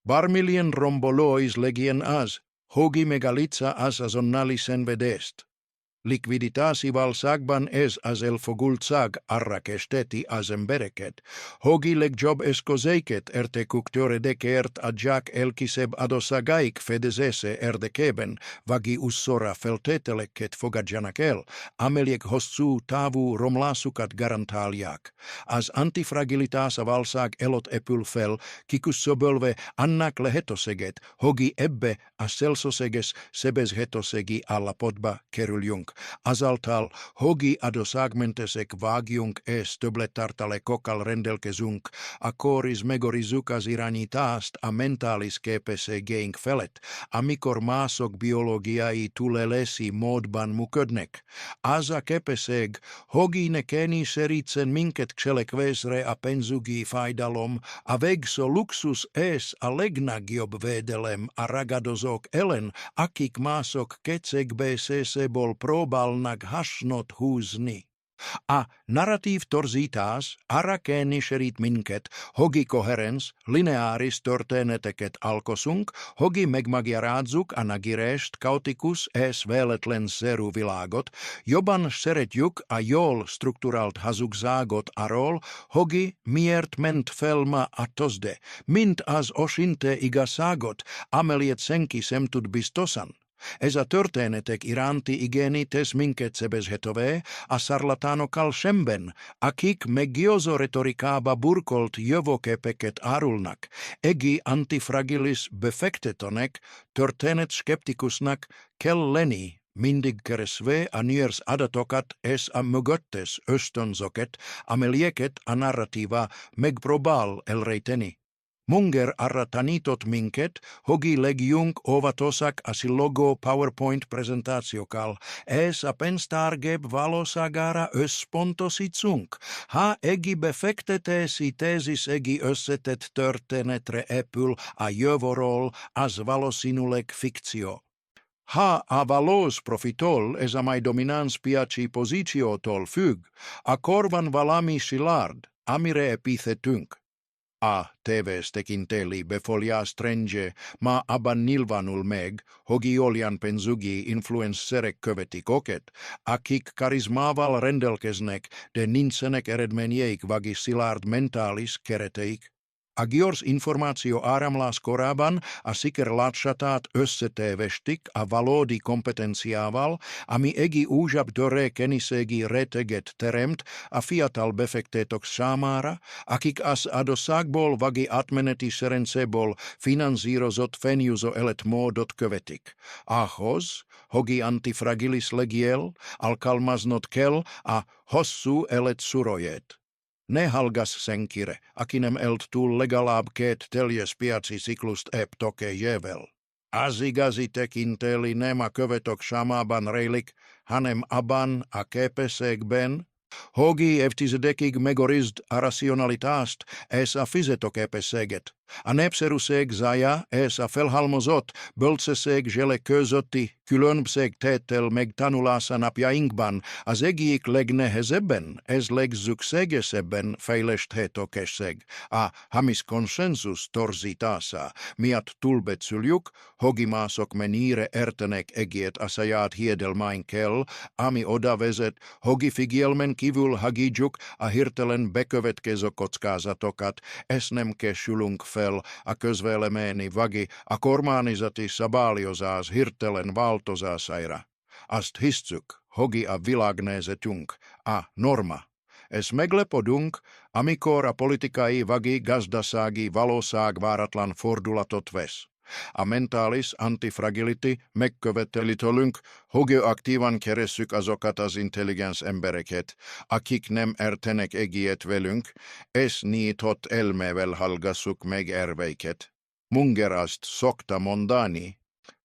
Barmilien rombolois legien as, hogi megalitza as azonnalisen vedest. Liquiditasi valsagban es as elfogultsag arrakesteti as embereket, hogi legjob eskozeiket erte kuktore dekert adjak elkiseb adosagaik fedezese erdekeben, vagi ussora felteteleket fogadjanakel, ameliek hossu tavu romlasukat garantaljak. As antifragilitas valsag elot epylfel, kikussobölve annak lehetoseget, hogi ebbe as selsoseges sebes hetosegi alla podba keruljung. Azaltal hogi adosagmentesek vagiung es dobletartale kokal rendelkezunk, a koris megorizukas iranitaast a mentalis kepese geink felet, amikor maasok biologiai tulelesi modban muködnek. Asa kepeseg hogi nekeni seritsen minket kselekvesre a penzugi faidalom, a vegso luxus es a legnagiob vedelem a ragadozok elen, akik maasok ketseg besese bol probalnag hasnot húzni. A narratív torzitas arakeni serit minket, hogi koherens, linearis történeteket alkosunk, hogi megmagyarázuk a nagirést kautikus es véletlen szerű világot, jobban szeretjük a jól strukturált hazugságot arról, hogi miért ment fel ma a tozde, mint az osinte igazságot, amelyet senki sem tud biztosan. Ez a történetek iránti igényítés minket sebezhetővé a szarlatánokal szemben, akik meggyozo retorikába burkolt jövőképeket árulnak, egi antifragilis befektetőnek, történet skeptikusnak kell lenni, mindig keresve a nyers adatokat és a mögöttes ösztönzöket, amelyeket a narratíva megpróbál elrejteni. Munger arra tanított minket, hogi legjünk óvatosak a sillogo PowerPoint prezentációkkal, és a pénztárgép valóságára összpontosítsunk. Ha egi befektetési tézis egi összetett történetre épül a jövőről, az valószínűleg fikció. Ha a valós profitol és a mai dominans piaci pozíciótól függ, akkor van valami szilárd, amire építhetünk. A tévés tekinteli befolia strenge, ma abban nyilvánul meg, hogi olian penzugi influencerek követik oket, akik karizmával rendelkeznek, de nincsenek eredményeik vagi szilárd mentális kereteik. A gyors információ áramlás korában a sikerlátszatát összetévestik a valódi kompetenciával, ami egi újabb törékenységi réteget teremt a fiatal befektetők számára, akik az adósságból vagi átmeneti szerencséból finanszírozott fényűző életmódot követik. Ahhoz, hogi antifragilis legiel, alkalmaznod kell a hosszú életsurojet. Ne hallgass senkire, aki nem elt túl legalább két teljes piaci ciklust ép toke jével. Az igazi tekinteli nem a követők számában rejlik, hanem abban a képességben, hogi évtizedekig megorizd a racionalitást és a fizetőképességet. A nepseruseg zaja es a felhalmozot, böltseseg jele közötti, különbség tétel meg tanulása napjainkban, az egyik legnehezebben, ez legszükségesebben fejleszthetőkesség, a hamis konszenzus torzítása, miatt túlbecsüljük, hogy mások mennyire értenek egyet a saját hiedelmeinkkel, ami oda vezet, hogy figyelmen kívül hagyjuk a hirtelen bekövetkező kockázatokat, ezt nem kesülünk fel a közvélemény vagi a kormányzati szabályozás hirtelen változásaira. Azt hiszük, hogy a világnézetünk, a norma. Ez meglepodunk, amikor a politikai vagi gazdasági valóság váratlan fordulatot vesz. A mentális antifragility megköveteli tőlünk, hogy aktívan keresszük azokat az intelligens embereket, akik nem értenek egyet velünk, és nyitott elmével hallgassuk meg érveiket. Munger azt szokta mondani,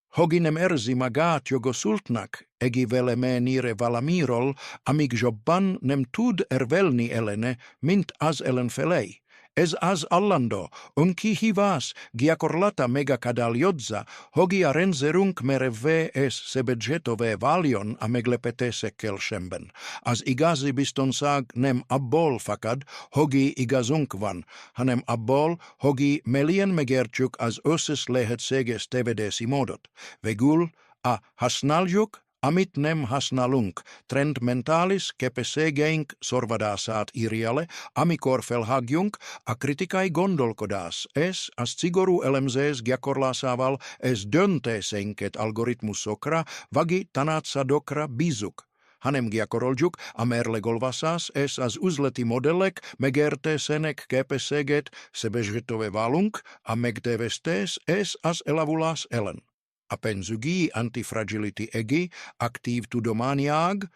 hogy nem érzi magát jogosultnak egy véleményre valamiről, amíg jobban nem tud érvelni ellene, mint az ellenfelei. Ez az állandó, önkihívás gyakorlata megakadályozza, hogy a rendszerünk merevő és sebezhetővé váljon a meglepetésekkel szemben. Az igazi biztonság nem abból fakad, hogy igazunk van, hanem abból, hogy melyen megértjük az összes lehetséges tévedési módot. Végül a használjuk, amit nem használunk, trend mentális képességeink szorvadását írja, amikor felhagyunk a kritikai gondolkodás, és a szigorú elemzés gyakorlásával és döntéseinket algoritmusokra, vagi tanácsadókra bízunk, hanem gyakoroljuk a mérlegolvasás és az üzleti modellek megértésének képességet sebezhetővé válunk a megtévesztés és az elavulás ellen. A pénzügyi antifragility egi aktív tudományág,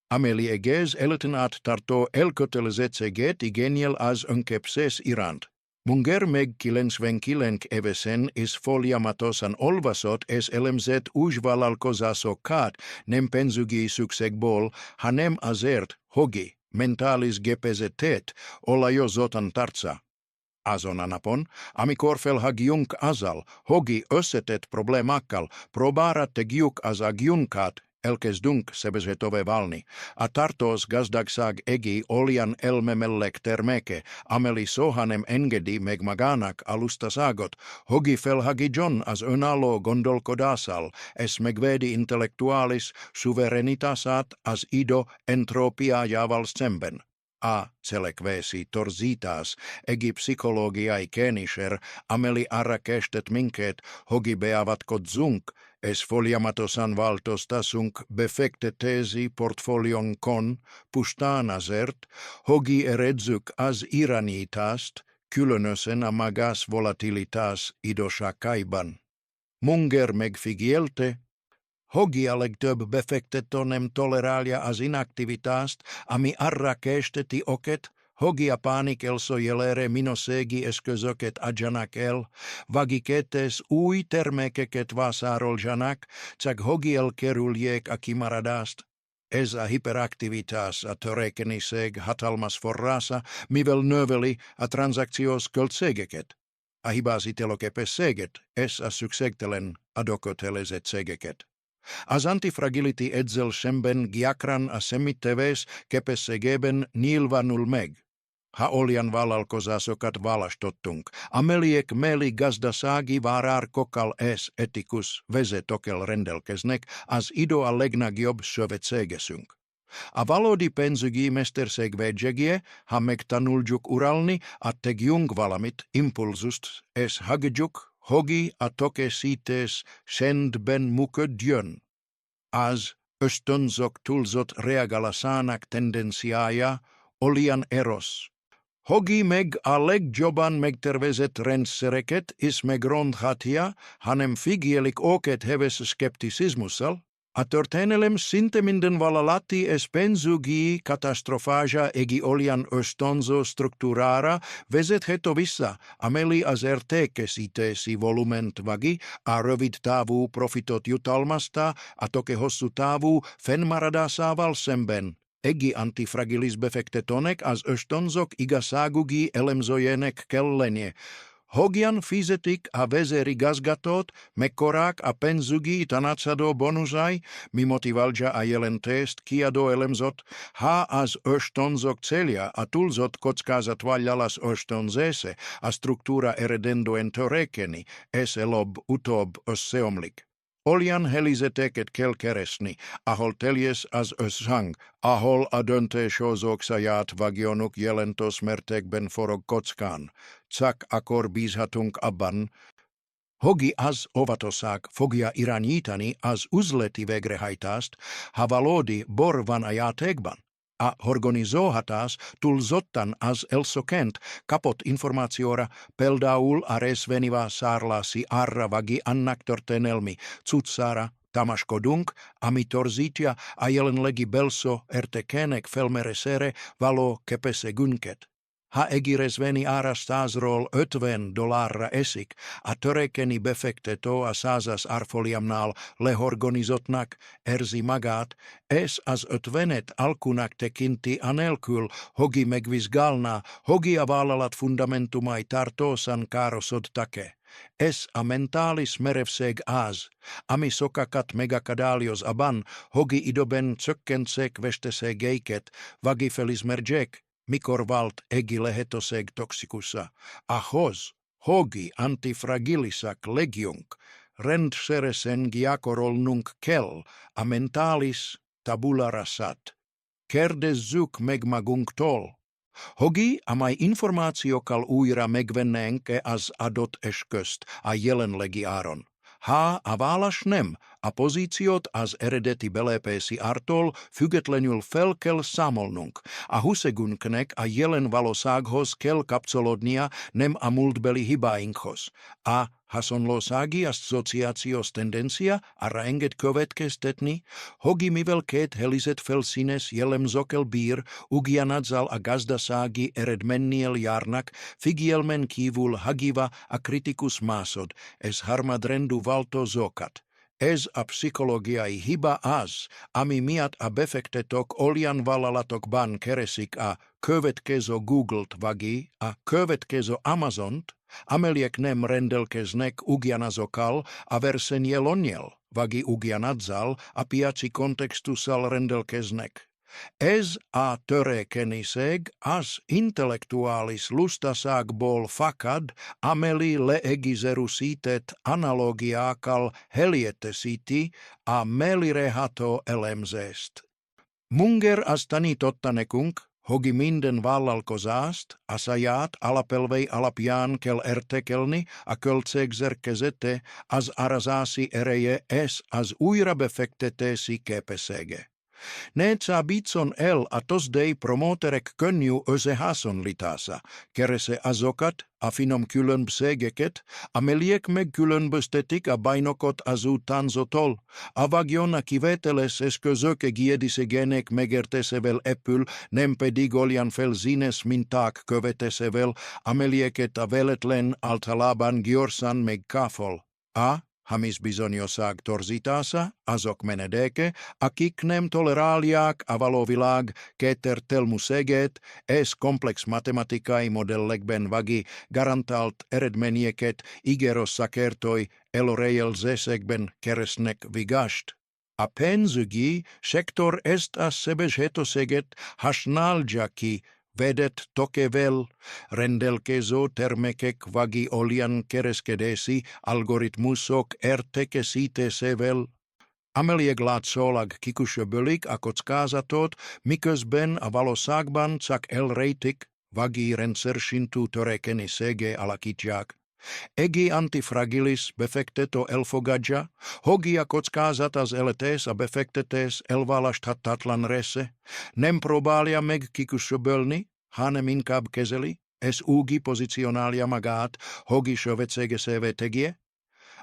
amely egész életen át tartó elkötelezettséget igényel az önképzés iránt. Munger meg 99 évesen is folyamatosan olvasott és elemzett új vállalkozásokat nem pénzügyi szükségből, hanem azért, hogy mentális gépezzetét olajozottan tartsa. Azon a napon, amikor felhagyjunk azzal, hogy összetett problémákkal próbára tegyük az agyunkat, elkezdünk sebezhetővé válni. A tartós gazdagság egi olyan elmemellek terméke, amely soha nem engedi meg magának alustaságot, hogy felhagyjon az önálló gondolkodással, és megvédi intellektuális suverenitását az idő entrópiájával szemben. A cselekvési torzítás egi pszichológiai kéniszer, amely arra késztet minket, hogy beavatkozzunk, és folyamatosan változtassunk befektetési portfóliónkon, pusztán azért, hogy eredzzük az irányítást, különösen a magas volatilitás időszakaiban. Munger megfigyelte, hogy a legtöbb befektető nem tolerálja az inaktivitást, ami arra készteti oket, hogy a pánik elszójelére minőségi eszközöket adjanak el, vagiket és új termékeket vásároljanak, csak hogy elkerüljék a kimaradást. Ez a hiperaktivitás a törékenység hatalmas forrása, mivel növeli a tranzakciós költségeket, a hibázítélőképességet és a szükségtelen adókötelezettségeket. Az antifragility ezzel szemben gyakran a személytevés képességében nyilvánul meg. Ha olyan vállalkozásokat választottunk, amelyek mellé gazdasági várárkokkal és etikus vezetőkkel rendelkeznek, az idő a legnagyobb szövetségesünk. A valódi pénzügyi mesterség védjegye, ha megtanuljuk uralni, a tegyünk valamit, impulzust, és hagyjuk, hogy a tökéletes csendben működjön. Az ösztönzők túlzott reagálásának tendenciája olyan eros, hogy meg a legjobban megtervezett rendszereket is megronthatja, hanem figyelik őket heves szkepticizmussal. A történelem szinte minden vállalati és pénzügyi katasztrofája egi olyan ösztönző struktúrára vezethető vissza, amely az értékesítési volument vagi, a rövid távú profitot jutalmazta, a toke hosszú távú fennmaradásával szemben. Egi antifragilis befektetőnek az ösztönzők igazságügyi elemzőjének kell lennie, Hogian fizetik a vezeri gazgatot, mekorák a penzugi tanacado bonusai, mimotivalja a jelen test, kiado elemzot, ha az östonzok celia a tulzot kockázat valjalas östonzese, a struktura eredendo entorekeni, es elob utob össeomlik. Olian helizeteket kelkeresni, ahol teljes az öshang, ahol adönte sozoksaját vagyonuk jelentos mertekben forog kockán, csak akkor bízhatunk abban, Hogi az óvatosak fogja irányítani az üzleti végrehajtást, ha valódi bor van a játékban. A organizóhatás túlzottan az elszokent kapott információra például a részvényivá szárlási arra vagi annak történelmi cuccára támaszkodunk, ami torzítja a jelenlegi belso értékének felmérésére való képességünket. Ha egi részvény ára $100-ról $50 esik, a törekeni befektető a 100 árfolyamnál lehorgonizottnak érzi magát, ez az 50-et alkunak tekinti anélkül, hogi megvizsgálna, hogi a vállalat fundamentumai tartósan károsodtake. Ez a mentális merevség az, ami sokakat megakadályoz abban, hogi időben csökkentsék veszteségeiket, vagi felismerjék, mikor vált egi lehetőség toxikusa. Ahhoz, hogi antifragilisak legjunk, rendszeresen gyakorolnunk kell a mentális tabula rasat. Kérdezzük meg magunktól. Hogi, amely információkkal újra megvennénk az adott eszközt a jelenlegi áron. Ha a válasz nem, a pozíciót az eredeti belépési ártól függetlenül fel kell számolnunk. A húszegünknek a jelen valósághoz kell kapcsolódnia, nem a múltbeli hibáinkhoz. A hasonlósági asszociációs tendencia arra enged következtetni, hogi mivel két helizet felszínes jellemzőkkel bír, ugyanazzal a gazdasági eredménnyel járnak, figyelmen kívül hagyva a kritikus másod, ez harmadrendű változókat. Ez a pszichológiai hiba az, ami miatt a befektetők olyan vállalatokban keresik a következő Google-t vagi, a következő Amazont, amelyek nem rendelkeznek ugyanazokkal a versenyelőnnyel, vagi ugyanazzal a piaci kontextussal rendelkeznek. Ez a törekvéség az intellektuális lustaságból fakad, amely leegizerusített analógiákkal helyettesíti a mellirehátó elemzést. Munger az tanította nekünk, hogi minden vállalkozást, a saját alapelvei alapján kell értékelni, a költségszerkezete, az árazási ereje és az újrabefektetési képessége. Ne csábítson el a tozdei promóterek könnyű összehasonlítása, keresse azokat, a finom különbségeket, amelyek megkülönböztetik a bajnokot az utánzótól, a vagyon a kivételes eszközök egészségének megértésével épül, nem pedig olyan felszínes minták követésével, amelyeket a véletlen általában gyorsan megkáfol. Hamis bizonyosság torzítása, azok menedéke, akik nem tolerálják a való világ kétértelműséget, és komplex matematikai modellekben vagi garantált eredményeket ígérő szakértői előrejelzésekben keresnek vigást. A pénzügyi szektor ezt a sebeshetőséget használja ki, vedett tokevel, rendelkező termékek vagi olyan kereskedési algoritmusok értékesítésével, amelyek látszólag kiküszöbölik a kockázatot, miközben a valóságban csak elrejtik, vagi rendszerszintű törekvésségé alakítják. Egi antifragilis befektető elfogadja, hogi a kockázat az életés a befektetés elválaszthatatlan része, nem próbálja meg kiküszöbölni, hanem inkább kezeli, és úgy pozícionálja magát, hogi szövetségesévé tegye.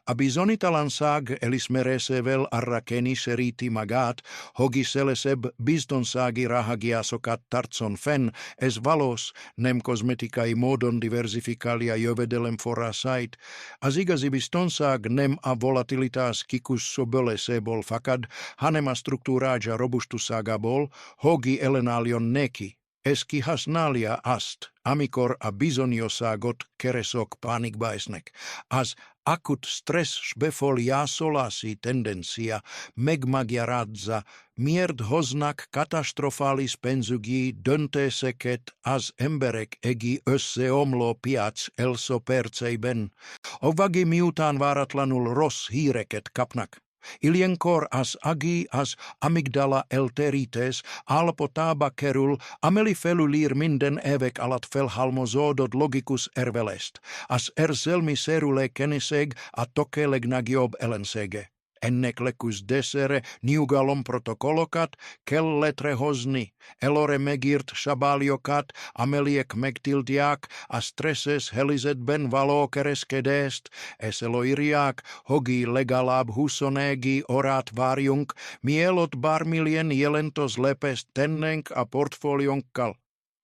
A bizonytalanság elismerésével arra kényszeríti magát, hogi szelesebb biztonsági ráhagyásokat tartson fenn, ez valós, nem kozmetikai módon diversifikálja jövedelemforrásait. Az igazi biztonság nem a volatilitás kiküszöböléséből fakad, hanem a struktúrája robustusságából, hogi ellenálljon neki. Eskihasnalia ast, amikor a bisoniosagot keresok panikbaisnek, as akut stress sbefoliasolasi tendencia megmagiaradza mierd hoznak katastrofalis penzugi dönte seket as emberek egi össe omlo piats elso perceiben, ovagi miutaan varatlanul ros hiireket kapnak. Ilienkor as agi as amygdala elterites alpo tabakerul amelifelulir minden evek alat felhalmozodod logicus ervelest, as erselmi serule keniseg a tokeleg nagyob elensege. Ennek lecus desere niugalom protokolokat, kel letre hozni, elore megirt shabaliokat, ameliek megtildiak, a stresses helizet ben valo kereskedest, eseloiriak, hogi legalab husonegi orat variunk, mielot barmilien jelentos lepest tennenk a portfolionkal.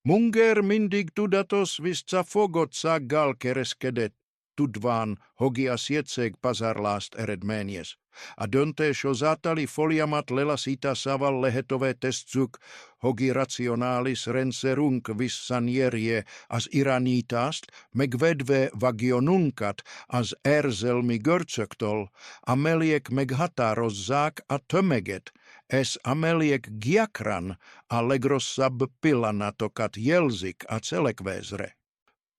Munger mindig tudatos visca fogot saggal kereskedet, tudvaan hogi asietseg pasarlaast eredmenies. Adonte shozatali foliamat lelasita saval lehetove testsuk, hogi rationalis renserunk vissanierie as iranitast, megvedve vagionunkat as erzelmi görtsöktol, ameliek meghata rozzak a tömeget, es ameliek giakran allegros sab pillanatokat jelzik a celekvezre.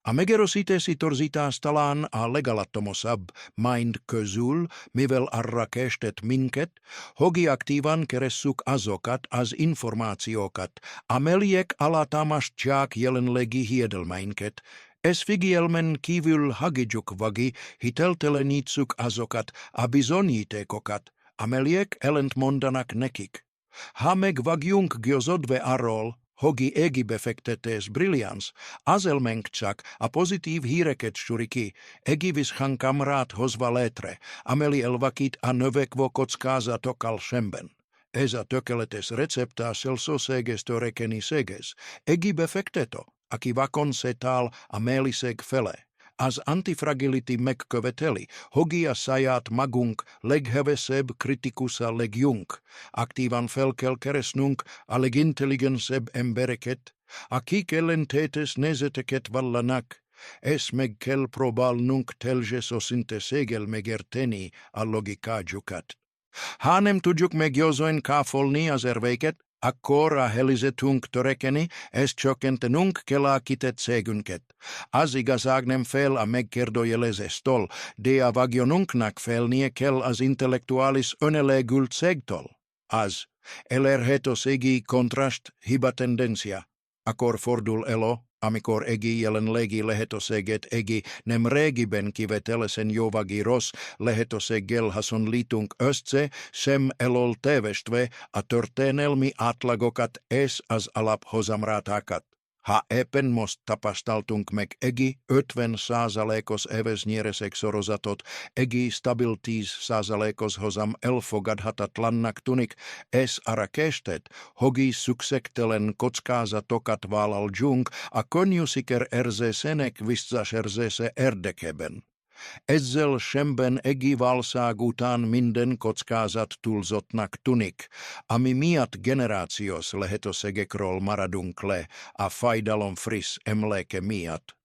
A megerositesi torzita stalan a legalattomosab mind közül, mivel arra kestet minket, hogi aktívan keressuk azokat az információkat, amelyek alátámasztják jelenlegi hiedelmeinket, es figyelmen kívül hagyjuk vagi hiteltelenítszük azokat a bizonyítékokat, amelyek ellentmondanak nekik. Ha megvagyunk győződve arról, hogi egi befektetés brillians, azelmenk csak a pozitív híreket suriki, egi vishankamrát hozva létre, ameli elvakit a növekvő kockázatokkal szemben. Ez a tökéletes recepta selsoséges törekeniséges, egi befektető, aki vakon setál a meliség fele. Az antifragility megköveteli, hogia saját magunk leghevesebb kritikusa legjunk, aktívan felkelkeresnünk a legintelligensebb embereket, akik ellentétes nézeteket vallanak, es meg kell próbálnunk teljes őszintességgel megérteni a logikájukat. Ha nem tudjuk meggyőzően cáfolni az érveket, akkor a helizetünk törekeni, ezt csökkentenünk kell a kitetségünket. Az igazság nem fel a megkérdőjelezéstől, de a vagyonunknak felnie kell az intellektuális önelégültségtől. Az elérhetőségi kontrast hiba tendencia. Akkor fordul elő, amikor egi jelenlegi lehetőséget egi nem régiben kivetelesen jóvagi rossz lehetőséggel hasonlítunk össze, sem elől tévestve a történelmi átlagokat és az alaphozamrátákat. Ha éppen most tapasztaltunk meg egi 50%-os éves nyereség sorozatot, egi stabil 10%-os hozam elfogadhatatlannak tunik, és arra kestet, hogi szükségtelen kockázatokat vállaljunk a könnyűsiker érzésének visszaszerzése érdekében. Ezzel szemben egi válság után minden kockázat túlzottnak tunik, ami miatt generációs lehetőségekről maradunk le a fájdalom friss emléke miatt.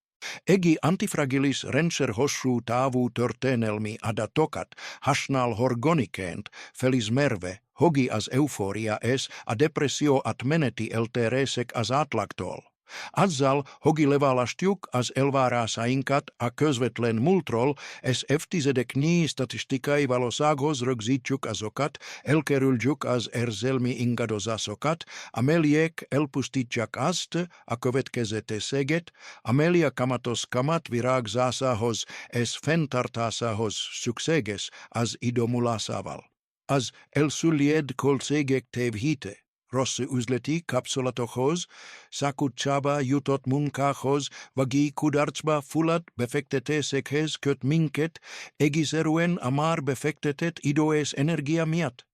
Egi antifragilis rendszer hosszú távú történelmi adatokat használ horgoniként felismerve, hogi az eufória és a depresszió átmeneti eltérések az átlagtól. Azzal hogi leválasztjuk az elvárásainkat a közvetlen múltról, és évtizedeknyi statisztikai valósághoz rögzítjük azokat, elkerüljük az érzelmi ingadozásokat, amelyek elpusztítják azt a következetességet, amely a kamatos kamat virágzásához és fenntartásához szükséges az idő múlásával. Az elsüllyed költségek tévhite, rossz üzleti kapcsolatokhoz, szakutcsába jutott munkához, vagi kudarcba fulladt befektetésekhez köt minket, egészszerűen a már befektetett idő és energia miatt.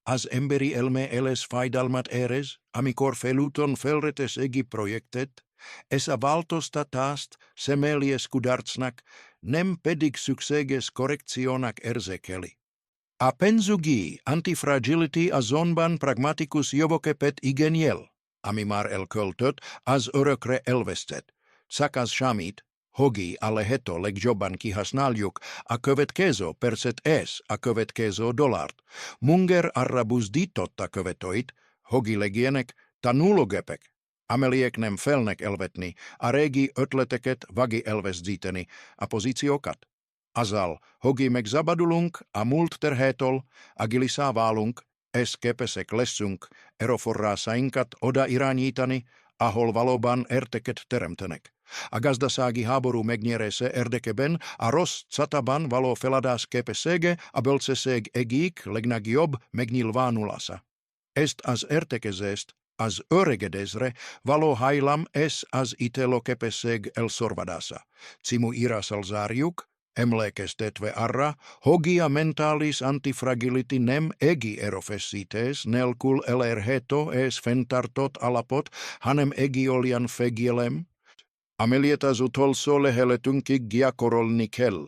Az emberi elme eles fájdalmat érez, amikor felúton felretes egi projektet, és a változtatást személyes kudarcnak, nem pedig szükséges korrekciónak érzékeli. A penzugi antifragility azonban pragmaticus jövőképet igényel. Amimar el költöt, az örökre elvesztett. Szakaz shamit, hogi aleheto legjobban kihasználjuk a következő percet a következő dollárt. Munger arra buzdította követőit, hogi legienek tanulógépek. Ameliek nem felnek elvetni, a régi ötleteket vagi elveszíteni, a pozíciókat. Azzal, hogi megszabadulunk a múlt terhétől, agilisáválunk, képesek leszünk erőforrásainkat oda irányítani, ahol valóban értéket teremtenek. A gazdasági háború megnyerése érdekében a rossz csatában való feladás képessége a bölcsesség egyik legnagyobb megnyilvánulása. Ezt az értékezést az öregedésre való hajlam az ítélőképesség elszorvadása. Című írással zárjuk, emlékeztetve arra, hogi a mentális antifragility nem egi erőfeszítés nélkül elérhető és fenntartott alapot, hanem egi olyan fegyelem, amelyet az utolsó leheletünkig gyakorolni kell.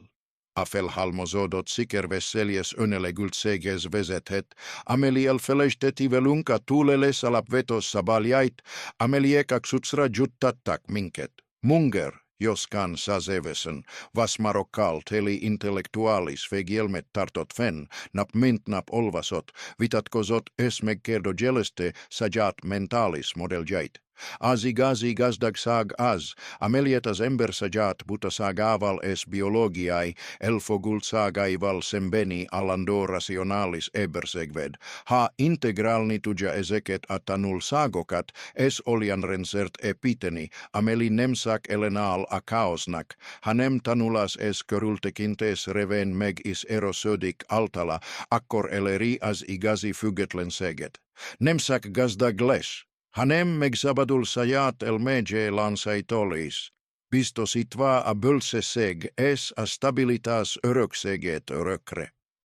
A felhalmozódott sikerveszélyes önelegültséghez vezethet, amely elfelejteti velünk a túlélés alapvető szabályait, amelyek a cuccra juttattak minket. Munger, joskaan százévesen, vasmarokkaal teli intellektuális fegyelmet tartott fenn, nap mint nap olvasott, vitatkozott és megkérdőjelezte saját mentális modelljait. Az igazi gazdagság az, amelyet az ember saját butaságával és biológiai elfogultságaival szembeni állandó racionális éberségved. Ha integrálni tudja ezeket a tanulságokat, és olyan rendszert építeni, amely nem szak ellenáll a kaosnak, hanem tanulas és körültekintés revén meg is erősödik általa, akkor eleri az igazi függetlenséget. Nem szak gazdag lesz, hanem megszabadul saját elméje láncaitól is, biztosítva a bölcsesség és a stabilitás örökségét örökre.